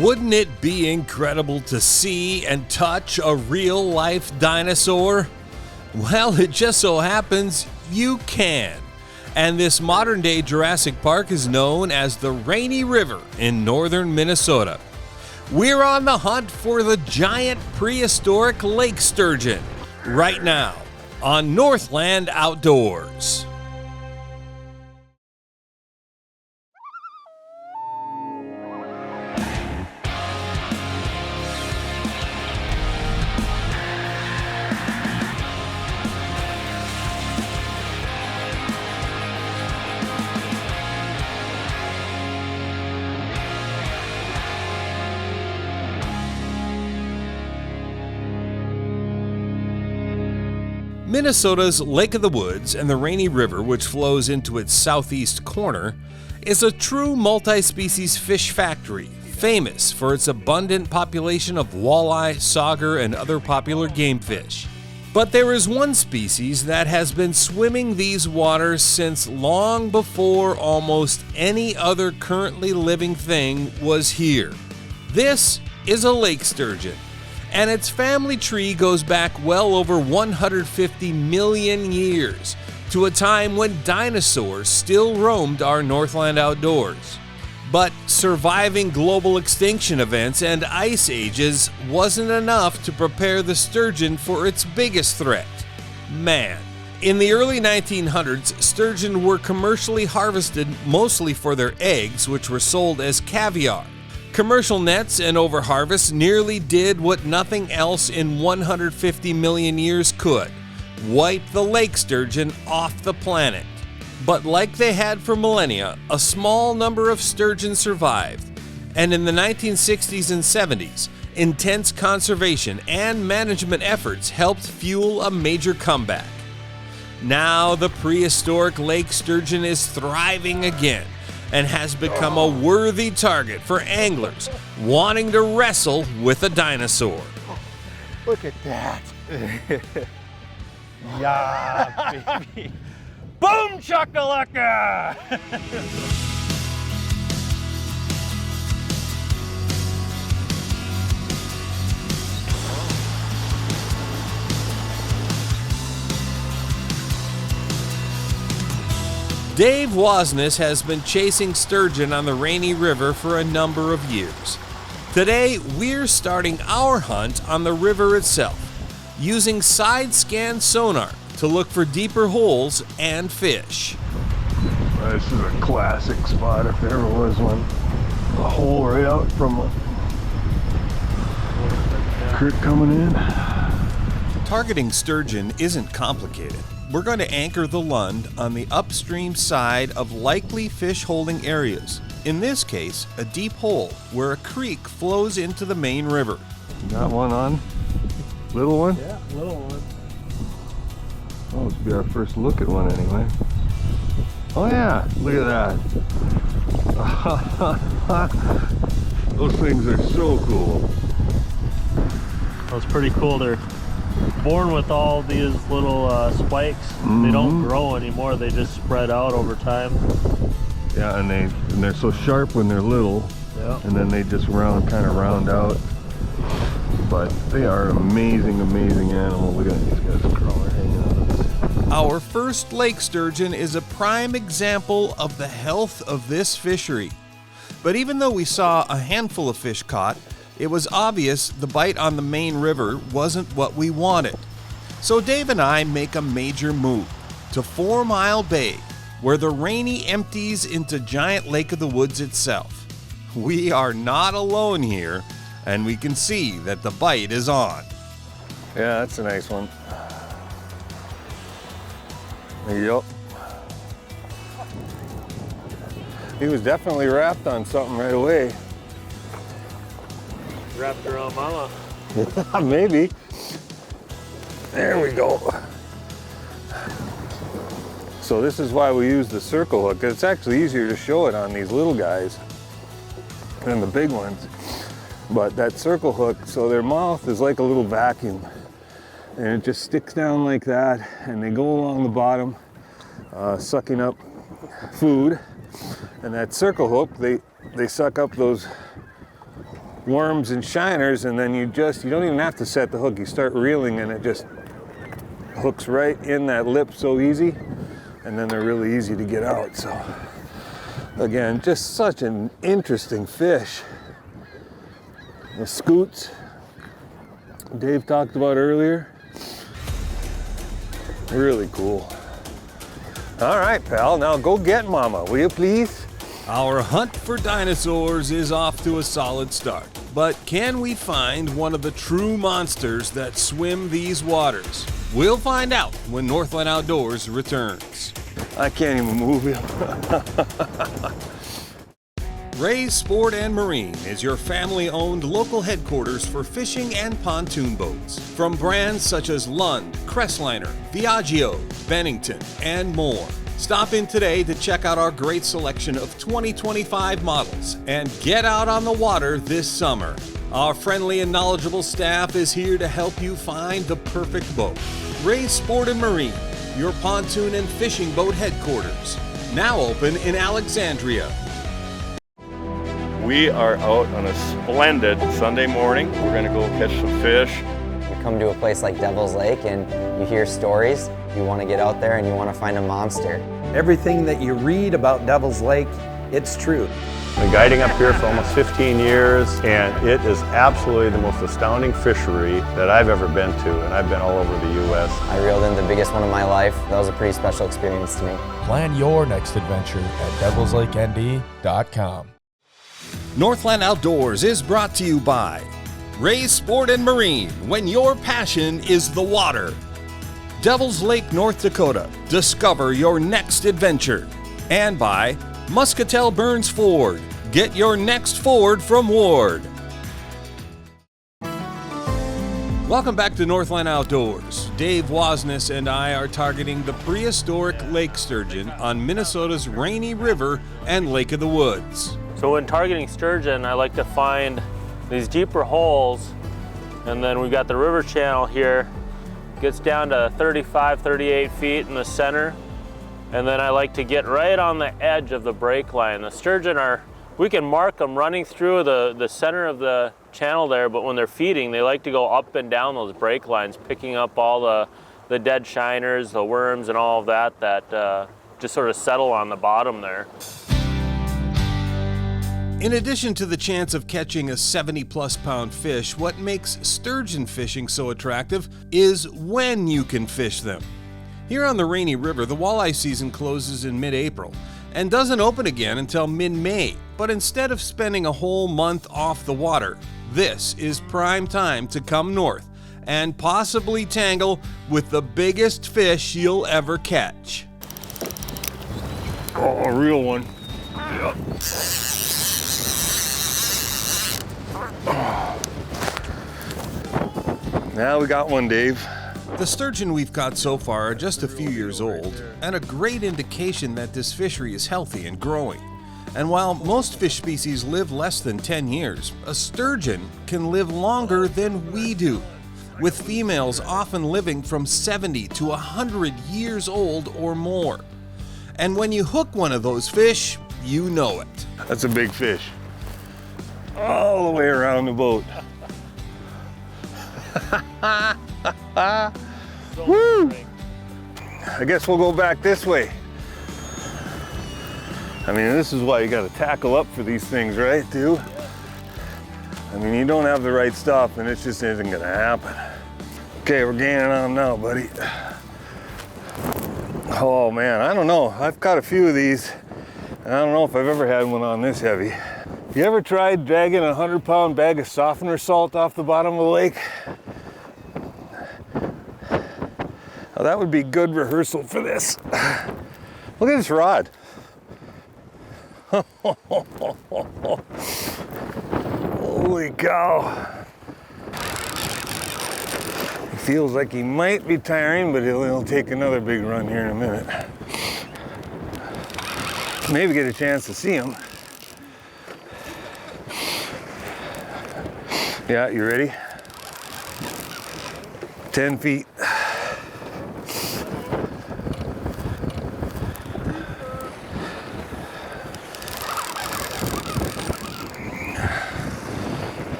Wouldn't it be incredible to see and touch a real-life dinosaur? Well, it just so happens you can. And this modern-day Jurassic Park is known as the Rainy River in northern Minnesota. We're on the hunt for the giant prehistoric lake sturgeon right now on Northland Outdoors. Minnesota's Lake of the Woods and the Rainy River, which flows into its southeast corner, is a true multi-species fish factory, famous for its abundant population of walleye, sauger, and other popular game fish. But there is one species that has been swimming these waters since long before almost any other currently living thing was here. This is a lake sturgeon. And its family tree goes back well over 150 million years, to a time when dinosaurs still roamed our Northland outdoors. But surviving global extinction events and ice ages wasn't enough to prepare the sturgeon for its biggest threat: man. In the early 1900s, sturgeon were commercially harvested mostly for their eggs, which were sold as caviar. Commercial nets and overharvest nearly did what nothing else in 150 million years could: wipe the lake sturgeon off the planet. But like they had for millennia, a small number of sturgeon survived, and in the 1960s and 70s, intense conservation and management efforts helped fuel a major comeback. Now the prehistoric lake sturgeon is thriving again, and has become a worthy target for anglers wanting to wrestle with a dinosaur. Look at that. Yeah, baby. Boom chakalaka! Dave Wasness has been chasing sturgeon on the Rainy River for a number of years. Today, we're starting our hunt on the river itself, using side-scan sonar to look for deeper holes and fish. This is a classic spot if there ever was one. A hole right out from a creek coming in. Targeting sturgeon isn't complicated. We're going to anchor the Lund on the upstream side of likely fish-holding areas. In this case, a deep hole where a creek flows into the main river. Got one on? Little one? Yeah, little one. Oh, this will be our first look at one anyway. Oh yeah, look at that. Those things are so cool. That's pretty cool. They're born with all these little spikes. They don't grow anymore, they just spread out over time. Yeah, and they're so sharp when they're little. Yeah. And then they just kind of round out. But they are amazing animals. Look at these guys crawling, hanging out of this. Our first lake sturgeon is a prime example of the health of this fishery. But even though we saw a handful of fish caught, it was obvious the bite on the main river wasn't what we wanted. So Dave and I make a major move to 4 Mile Bay, where the Rainy empties into giant Lake of the Woods itself. We are not alone here, and we can see that the bite is on. Yeah, that's a nice one. There you go. He was definitely wrapped on something right away. Wrapped around mama. Maybe. There we go. So this is why we use the circle hook. It's actually easier to show it on these little guys than the big ones. But that circle hook, so their mouth is like a little vacuum. And it just sticks down like that, and they go along the bottom, sucking up food. And that circle hook, they suck up those worms and shiners, and then you don't even have to set the hook. You start reeling and it just hooks right in that lip so easy, and then they're really easy to get out. So again, just such an interesting fish. The scoots Dave talked about earlier, really cool. All right, pal, now go get mama, will you please? Our hunt for dinosaurs is off to a solid start, but can we find one of the true monsters that swim these waters? We'll find out when Northland Outdoors returns. I can't even move him. Ray's Sport and Marine is your family-owned local headquarters for fishing and pontoon boats. From brands such as Lund, Crestliner, Viaggio, Bennington, and more. Stop in today to check out our great selection of 2025 models and get out on the water this summer. Our friendly and knowledgeable staff is here to help you find the perfect boat. Ray's Sport and Marine, your pontoon and fishing boat headquarters. Now open in Alexandria. We are out on a splendid Sunday morning. We're gonna go catch some fish. You come to a place like Devil's Lake and you hear stories. You want to get out there and you want to find a monster. Everything that you read about Devil's Lake, it's true. I've been guiding up here for almost 15 years, and it is absolutely the most astounding fishery that I've ever been to, and I've been all over the U.S. I reeled in the biggest one of my life. That was a pretty special experience to me. Plan your next adventure at devilslakend.com. Northland Outdoors is brought to you by Ray's Sport and Marine, when your passion is the water. Devil's Lake, North Dakota, discover your next adventure. And by Muscatel Burns Ford, get your next Ford from Ward. Welcome back to Northland Outdoors. Dave Wasness and I are targeting the prehistoric lake sturgeon on Minnesota's Rainy River and Lake of the Woods. So when targeting sturgeon, I like to find these deeper holes, and then we've got the river channel here. Gets down to 35, 38 feet in the center. And then I like to get right on the edge of the break line. The sturgeon we can mark them running through the center of the channel there, but when they're feeding, they like to go up and down those break lines, picking up all the dead shiners, the worms, and all of that just sort of settle on the bottom there. In addition to the chance of catching a 70-plus pound fish, what makes sturgeon fishing so attractive is when you can fish them. Here on the Rainy River, the walleye season closes in mid-April and doesn't open again until mid-May. But instead of spending a whole month off the water, this is prime time to come north and possibly tangle with the biggest fish you'll ever catch. Oh, a real one. Yep. Now we got one, Dave. The sturgeon we've caught so far are just a few years old, and a great indication that this fishery is healthy and growing. And while most fish species live less than 10 years, a sturgeon can live longer than we do, with females often living from 70 to 100 years old or more. And when you hook one of those fish, you know it. That's a big fish. All the way around the boat. Woo! I guess we'll go back this way. I mean, this is why you got to tackle up for these things, right, dude? I mean, you don't have the right stuff and it just isn't gonna happen. Okay, we're gaining on now, buddy. Oh man, I don't know. I've caught a few of these, and I don't know if I've ever had one on this heavy. You ever tried dragging a 100-pound bag of softener salt off the bottom of the lake? Well, that would be good rehearsal for this. Look at this rod. Holy cow. He feels like he might be tiring, but he'll take another big run here in a minute. Maybe get a chance to see him. Yeah, you ready? 10 feet.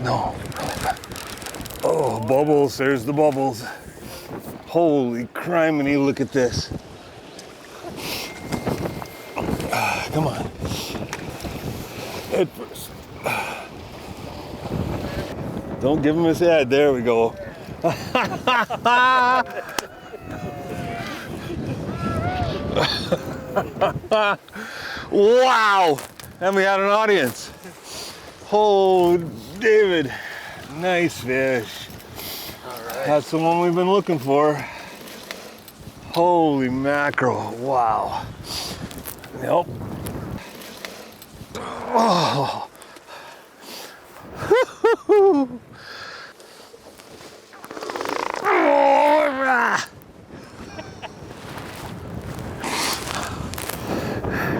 No. Oh, bubbles, there's the bubbles. Holy criminy, look at this. Come on. Head first. Don't give him his head, there we go. Wow! And we had an audience. Oh, David, nice fish. All right. That's the one we've been looking for. Holy mackerel, wow. Nope. Oh.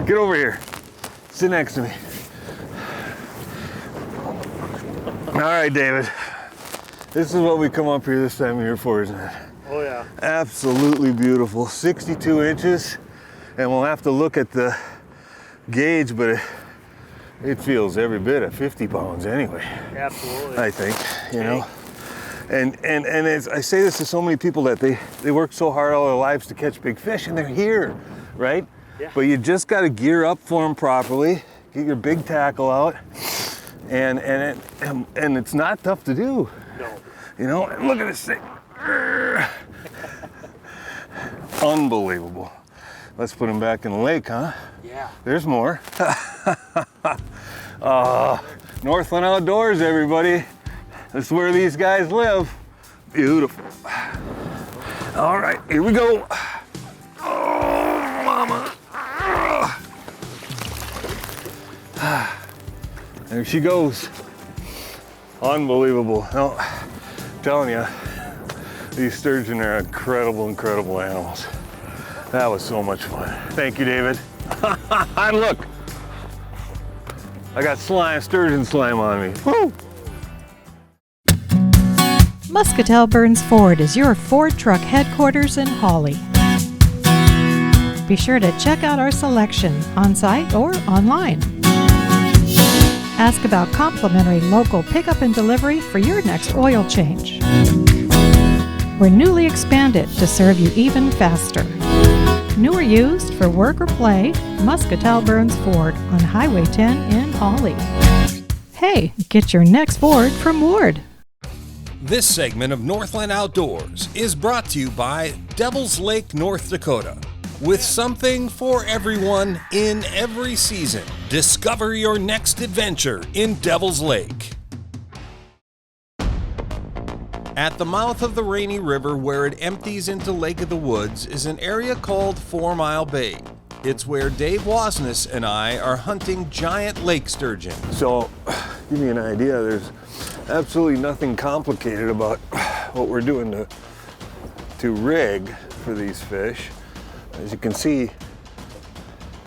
Get over here. Sit next to me. All right, David. This is what we come up here this time of year for, isn't it? Oh yeah. Absolutely beautiful. 62 inches. And we'll have to look at the gauge, but it feels every bit of 50 pounds anyway. Absolutely. I think, you know. And as I say this to so many people that they work so hard all their lives to catch big fish, and they're here, right? Yeah. But you just got to gear up for them properly, get your big tackle out, and it's not tough to do. No. You know, and look at this thing. Unbelievable. Let's put him back in the lake, huh? Yeah. There's more. Northland Outdoors, everybody. This is where these guys live. Beautiful. All right, here we go. Oh, mama. There she goes. Unbelievable. No, I'm telling you, these sturgeon are incredible, incredible animals. That was so much fun. Thank you, David. And look, I got slime, sturgeon slime on me. Woo! Muscatel Burns Ford is your Ford truck headquarters in Hawley. Be sure to check out our selection on-site or online. Ask about complimentary local pickup and delivery for your next oil change. We're newly expanded to serve you even faster. New or used for work or play, Muscatel Burns Ford on Highway 10 in Hawley. Hey, get your next Ford from Ward. This segment of Northland Outdoors is brought to you by Devil's Lake, North Dakota. With something for everyone in every season. Discover your next adventure in Devil's Lake. At the mouth of the Rainy River, where it empties into Lake of the Woods, is an area called 4 Mile Bay. It's where Dave Wasness and I are hunting giant lake sturgeon. So, give me an idea, there's absolutely nothing complicated about what we're doing to rig for these fish. As you can see,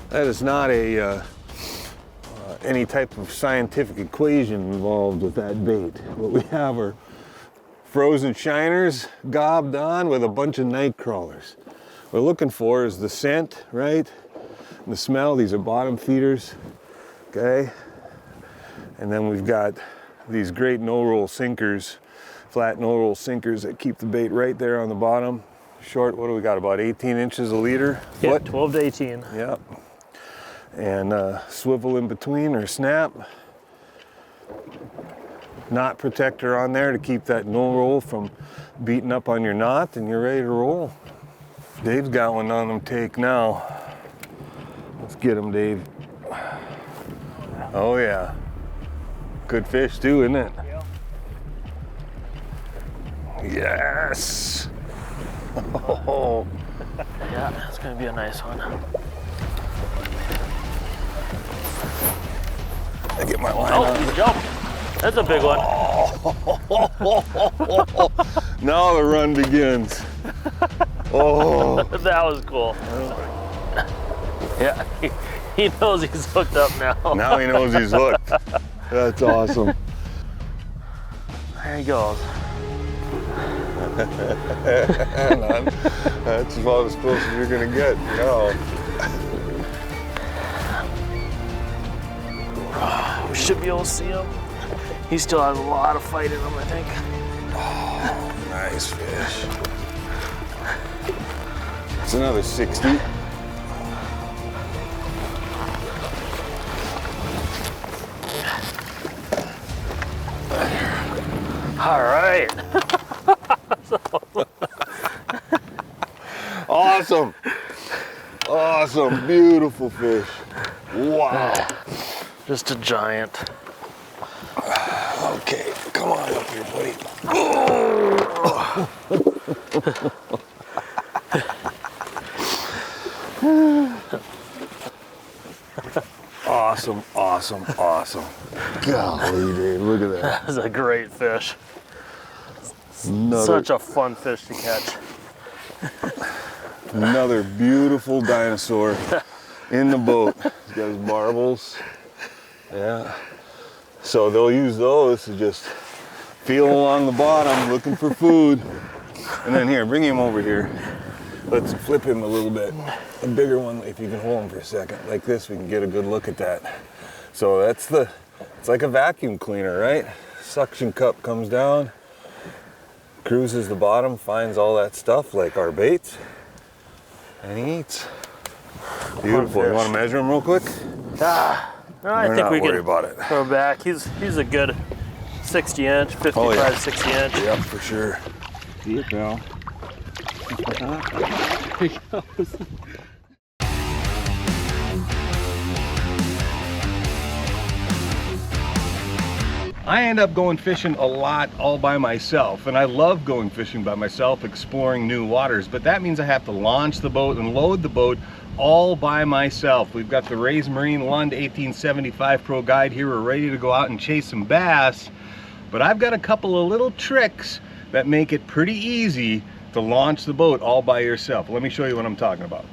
that is not any type of scientific equation involved with that bait. What we have are frozen shiners gobbed on with a bunch of night crawlers. What we're looking for is the scent, right? And the smell. These are bottom feeders, okay? And then we've got these great no-roll sinkers, flat no-roll sinkers that keep the bait right there on the bottom. Short, what do we got, about 18 inches a leader? Yeah, Foot? 12 to 18. Yep. And swivel in between or snap. Knot protector on there to keep that no roll from beating up on your knot, and you're ready to roll. Dave's got one on him take now. Let's get him, Dave. Oh yeah. Good fish too, isn't it? Yeah. Yes. Oh. Yeah, that's gonna be a nice one. I get my line Oh, on. he's jumped. That's a big one. Now the run begins. Oh. That was cool. Yeah, he knows he's hooked up now. Now he knows he's hooked. That's awesome. There he goes. That's about as close as you're gonna get. No. We should be able to see him. He still has a lot of fight in him, I think. Oh, nice fish. It's another 60. All right. Awesome. Awesome, beautiful fish. Wow. Just a giant. Okay, come on up here, buddy. Awesome, awesome, awesome. Golly, Dave, look at that. That was a great fish. Such a fun fish to catch. Another beautiful dinosaur in the boat. He's got his marbles. Yeah. So they'll use those to just feel along the bottom looking for food. And then here, bring him over here. Let's flip him a little bit. A bigger one, if you can hold him for a second. Like this, we can get a good look at that. So it's like a vacuum cleaner, right? Suction cup comes down, cruises the bottom, finds all that stuff like our baits, and he eats. Beautiful. You want to measure him real quick? No, I think we can about it. Go back. He's a good 60 inch, 55, 60 inch. Yep, for sure. See it, pal. I end up going fishing a lot all by myself, and I love going fishing by myself, exploring new waters, but that means I have to launch the boat and load the boat all by myself. We've got the Ray's Marine Lund 1875 Pro Guide here. We're ready to go out and chase some bass, but I've got a couple of little tricks that make it pretty easy to launch the boat all by yourself. Let me show you what I'm talking about.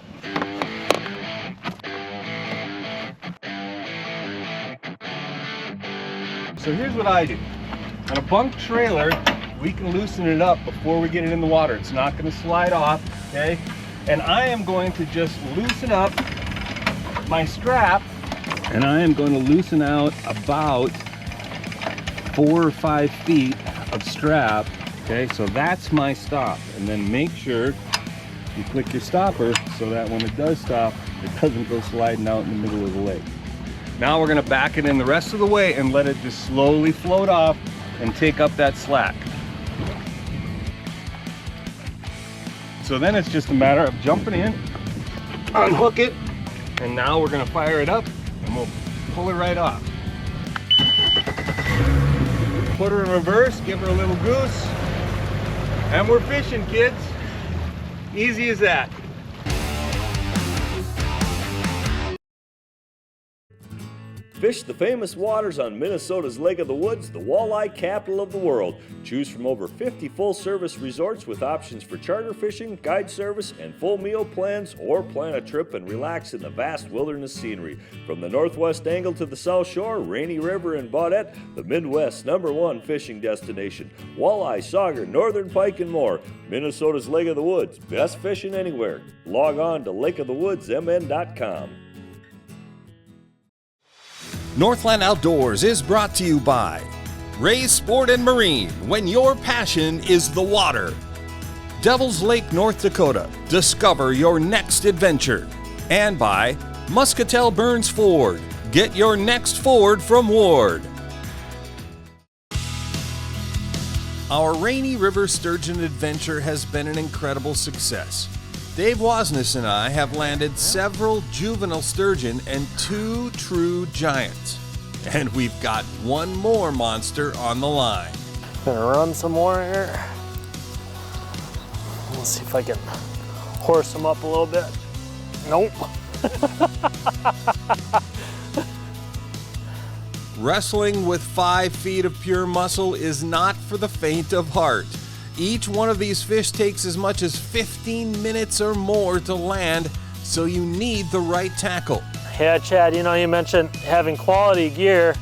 So here's what I do. On a bunk trailer, we can loosen it up before we get it in the water. It's not going to slide off, okay? And I am going to just loosen up my strap, and I am going to loosen out about 4 or 5 feet of strap, okay? So that's my stop. And then make sure you click your stopper so that when it does stop, it doesn't go sliding out in the middle of the lake. Now we're gonna back it in the rest of the way and let it just slowly float off and take up that slack. So then it's just a matter of jumping in, unhook it, and now we're gonna fire it up and we'll pull it right off. Put her in reverse, give her a little goose, and we're fishing, kids. Easy as that. Fish the famous waters on Minnesota's Lake of the Woods, the walleye capital of the world. Choose from over 50 full-service resorts with options for charter fishing, guide service, and full meal plans, or plan a trip and relax in the vast wilderness scenery. From the Northwest Angle to the South Shore, Rainy River, and Baudette, the Midwest's #1 fishing destination. Walleye, sauger, northern pike, and more. Minnesota's Lake of the Woods, best fishing anywhere. Log on to lakeofthewoodsmn.com. Northland Outdoors is brought to you by Ray's Sport and Marine, when your passion is the water. Devil's Lake, North Dakota, discover your next adventure. And by Muscatel Burns Ford, get your next Ford from Ward. Our Rainy River Sturgeon adventure has been an incredible success. Dave Wasness and I have landed several juvenile sturgeon and 2 true giants. And we've got one more monster on the line. Gonna run some more here. Let's see if I can horse them up a little bit. Nope. Wrestling with 5 feet of pure muscle is not for the faint of heart. Each one of these fish takes as much as 15 minutes or more to land, so you need the right tackle. Yeah, Chad, you know, you mentioned having quality gear,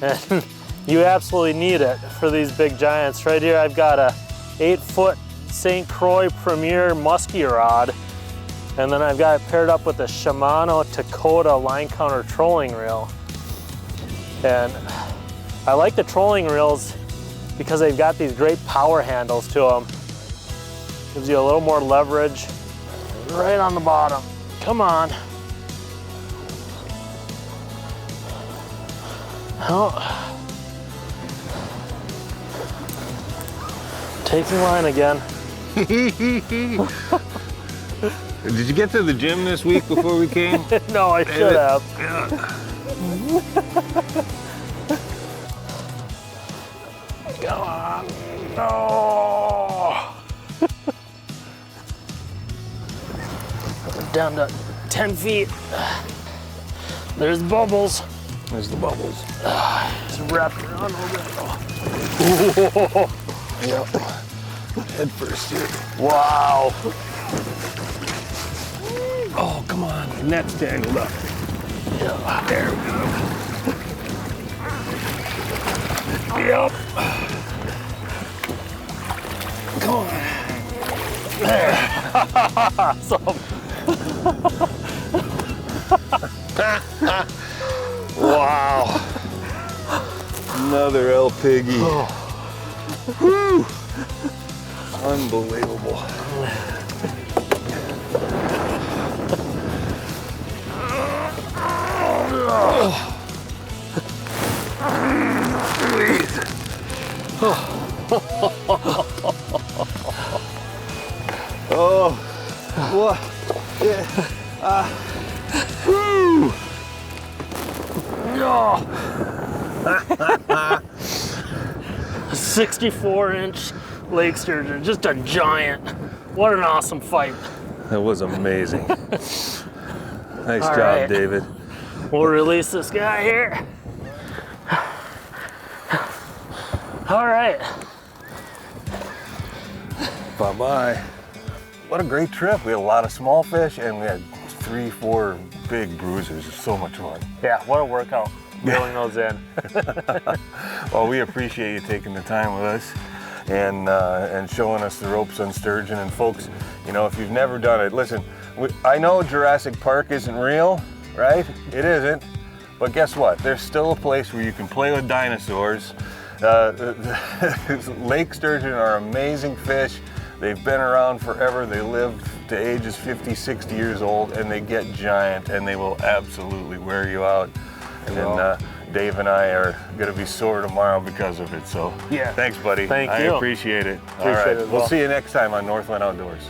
and you absolutely need it for these big giants. Right here, I've got a 8-foot St. Croix Premier muskie rod, and then I've got it paired up with a Shimano Takota line counter trolling reel. And I like the trolling reels because they've got these great power handles to them. Gives you a little more leverage right on the bottom. Come on. Oh. Taking line again. Did you get to the gym this week before we came? No, I should have. Come on. No. We're down to 10 feet. There's bubbles. There's the bubbles. Just wrapped around a little bit. Yep. Head first here. Wow. Oh, come on. The net's tangled up. Yeah. There we go. Yep. Come on. There. Awesome. Wow. Another El Piggy. Whew. Unbelievable. Please. Oh, what? Yeah. Whew. Oh. 64-inch lake sturgeon, just a giant. What an awesome fight. That was amazing. Nice All job, right. David. We'll release this guy here. All right. Bye-bye. What a great trip. We had a lot of small fish and we had 3-4 big bruisers. It's so much fun. Yeah, what a workout. Reeling those in. Well, we appreciate you taking the time with us and showing us the ropes on sturgeon. And folks, you know, if you've never done it, listen, I know Jurassic Park isn't real, right? It isn't. But guess what? There's still a place where you can play with dinosaurs. Lake sturgeon are amazing fish. They've been around forever. They live to ages 50, 60 years old, and they get giant, and they will absolutely wear you out. And Dave and I are going to be sore tomorrow because of it. So yeah. Thanks, buddy. Thank you. I appreciate it. All right. We'll see you next time on Northland Outdoors.